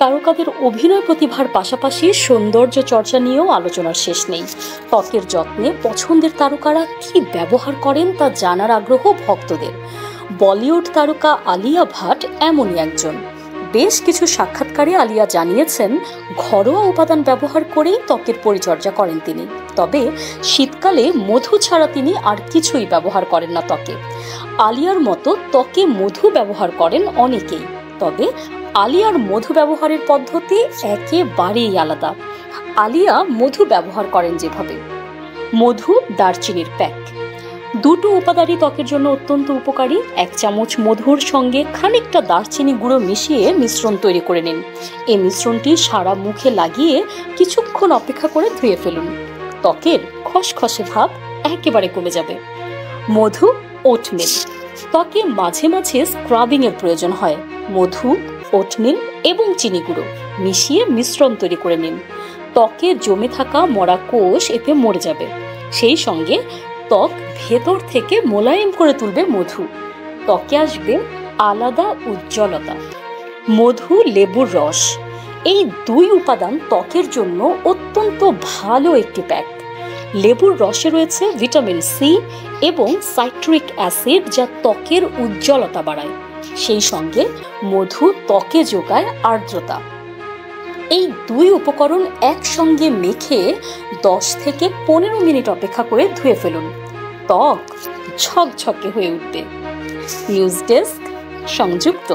তারকাদের অভিনয় প্রতিভার পাশাপাশি সৌন্দর্য চর্চা নিয়েও আলোচনার শেষ নেই। ত্বকের যত্নে পছন্দের তারকারা কি ব্যবহার করেন তা জানার আগ্রহ ভক্তদের। বলিউড তারকা আলিয়া ভাট এমনই একজন। বেশ কিছু সাক্ষাৎকারে আলিয়া জানিয়েছেন ঘরোয়া উপাদান ব্যবহার করেই ত্বকের পরিচর্যা করেন তিনি। তবে শীতকালে মধু ছাড়া তিনি আর কিছুই ব্যবহার করেন না ত্বকে। আলিয়ার মতো ত্বকে মধু ব্যবহার করেন অনেকেই, তবে আলিয়ার মধু ব্যবহারের পদ্ধতি একেবারেই আলাদা। আলিয়া মধু ব্যবহার করেন যেভাবে: মধু, দারচিনির প্যাক। দুটো উপাদানই ত্বকের জন্য অত্যন্ত উপকারী। 1 চামচ মধুর সঙ্গে খানিকটা দারচিনি গুঁড়ো মিশিয়ে মিশ্রণ তৈরি করে নিন। এই মিশ্রণটি সারা মুখে লাগিয়ে কিছুক্ষণ অপেক্ষা করে ধুয়ে ফেলুন। ত্বকের খসখসে ভাব একেবারে কমে যাবে। মধু, ওটমিল। ত্বকে মাঝে মাঝে স্ক্রাবিং এর প্রয়োজন হয়। মধু, ওটমিল এবং চিনি গুঁড়ো মিশিয়ে মিশ্রণ তৈরি করে নিন। ত্বকে জমে থাকা মরা কোষ এতে মরে যাবে। সেই সঙ্গে ত্বক ভেতর থেকে মোলায়েম করে তুলবে মধু। ত্বকে আসবে আলাদা উজ্জ্বলতা। মধু, লেবুর রস, এই দুই উপাদান ত্বকের জন্য অত্যন্ত ভালো একটি প্যাক। লেবুর রসে রয়েছে ভিটামিন সি এবং সাইট্রিক অ্যাসিড, যা ত্বকের উজ্জ্বলতা বাড়ায়। সেই সঙ্গে মধু ত্বকে যোগায় আর্দ্রতা। এই দুই উপকরণ একসঙ্গে মেখে 10 থেকে 15 মিনিট অপেক্ষা করে ধুয়ে ফেলুন। ত্বক ঝকঝকে হয়ে উঠবে। নিউজ ডেস্ক, সংযুক্ত।